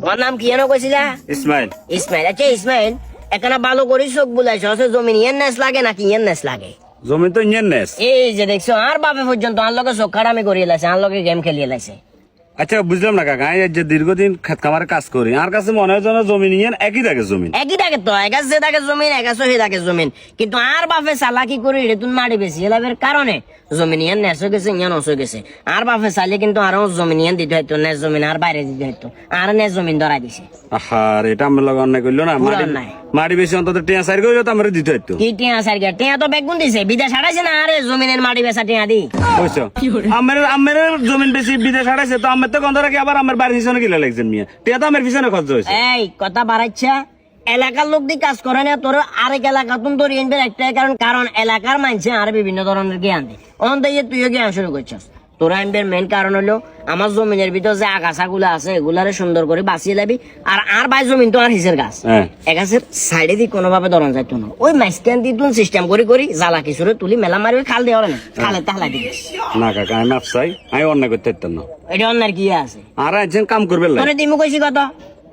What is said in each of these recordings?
তোমার নাম কি যেন কইছিলা? ইসমাইল। ইসমাইল। আচ্ছা ইসমাইল, এখানে ভালো করে চোখ বুলাইছ, জমিন ইয়ের নেস লাগে নাকি ইয়ের নেস লাগে? জমি তো ইঞ্জিন নেস। এই যে দেখছো আর বাপে পর্যন্ত আর লগে চোখ খারামি করিয়ে লাইছে, আর লগে গেম খেলিয়ে লাইছে। আচ্ছা বুঝলাম না কাকা, আমি যে দীর্ঘদিন খেত খামারে কাজ করি, আর কাছে মনে হয় যেন জমি নিয়ে একই থাকে জমি। একই থাকে তো, একা যে থাকে জমিন, একা সহে থাকে জমিন, কিন্তু আর বাপে চালাকি করে রেতুন মারি বেশি এলাবের কারণে জমিন ইয়ান নেস হয়ে গেছে, ইয়ান নস হয়ে গেছে। আর বাপে চাইলে কিন্তু আরো জমিন ইয়ান দিতে হইতো, নেস জমিন আর বাইরে দিতে হইতো, আর নেস জমিন ধরাই দিছে। আহার, এটা আমার লগে অন্যায় করলো না। পুরা অন্যায়। মাটি বেশি অন্তত টিয়া সাইড করে তো আমার দিতে হইতো। কি টিয়া সারিয়া টিয়া তো বেগুন দিছে, বিদেশ হারাইছে না, আরে জমিনের মাটি বেচা টিয়া দি বুঝছো, আমার জমিন বেশি বিদেশ হারাইছে তো আমার তো গন্ধ রাখি, আবার আমার বাড়ির পিছনে কিলা লাগছেন মিয়া, টিয়া তো আমার পিছনে খরচ হয়েছে। এই কথা বাড়াইছা, এলাকার লোক দিয়ে কাজ করে না, তোর আরেক এলাকা তুমি তোর এনবের একটাই কারণ, কারণ এলাকার মানুষে আর বিভিন্ন ধরনের জ্ঞান দেয়, অন দিয়ে তুইও জ্ঞান শুরু করছিস। তোর আইনবের মেন কারণ হলো আমার জমিনের ভিতর যে আগাছা গুলা আছে এগুলারে সুন্দর করে বাঁচিয়ে লাবি, আর ভাই জমিন তো আর হিসের গাছ, গাছের সাইডে দিয়ে কোনোভাবে ধরন যাইতো না, ওই মাইস্টান দিয়ে তুই সিস্টেম করে করি জ্বালা কিছুরে তুলি মেলা মারি খাল দেওয়া না, খালে তাহলে দিবি না কাকা, আমি মাপসাই, আমি অন্যায় করতে পারতাম না। এটা অন্যার কি আছে? আর একজন কাম করবে তোরে দিমু কইছি কত?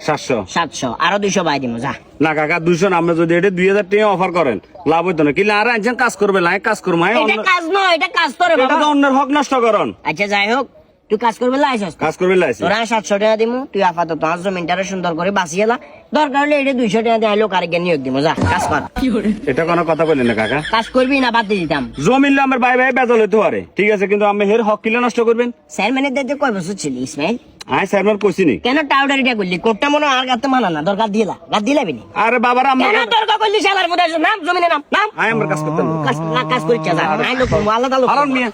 700। 700, আরো 200 বাই দিমু যা। না কাকা 200 না, আপনি যদি এটা 2000 টাকা অফার করেন লাভ হইতো না, কিন্তু আর একজন কাজ করবে না, কাজ করবো। এটা কাজ নয়, এটা কাজ তোরে এটা বাবা। তো অন্যের হক নষ্ট করন। আচ্ছা যাই হোক, তুই কাজ করবে লাইছস, কাজ করবে লাইছে তোরা 700 টাকা দিমু, তুই আপাতত তোমার জমিনটারে সুন্দর করে বাঁচিয়ে লা, দরকার হলে এটা 200 টাকা দিয়ে আইলো কারিগর নিয়োগ দিমু, যা কাজ কর। এটা কোনো কথা বলেন না কাকা, কাজ করবি না বাদ দিয়ে দিতাম। জমিন আমার ভাই ভাই বেজাল হইতে পারে, ঠিক আছে, কিন্তু আমি হের হক কিলে নষ্ট করবেন। চেয়ারম্যানের দায়িত্বে কয় বছর ছিলি ইসমাইল? আই স্যারমান কইছিনি কেন টাউডারিটা করলি? কোটটা মনে হয় আর গাতে মানা না, দরকার দিলা গাদ দিলাবি নি, আরে বাবার আমার কেন দরকার করলি? শালার মুদাস নাম জমিনে নাম নাম আই আমার কাজ করতেন না। কাজ করিচ্ছা যা, আইলো আলাদা লোক হারান মিয়া।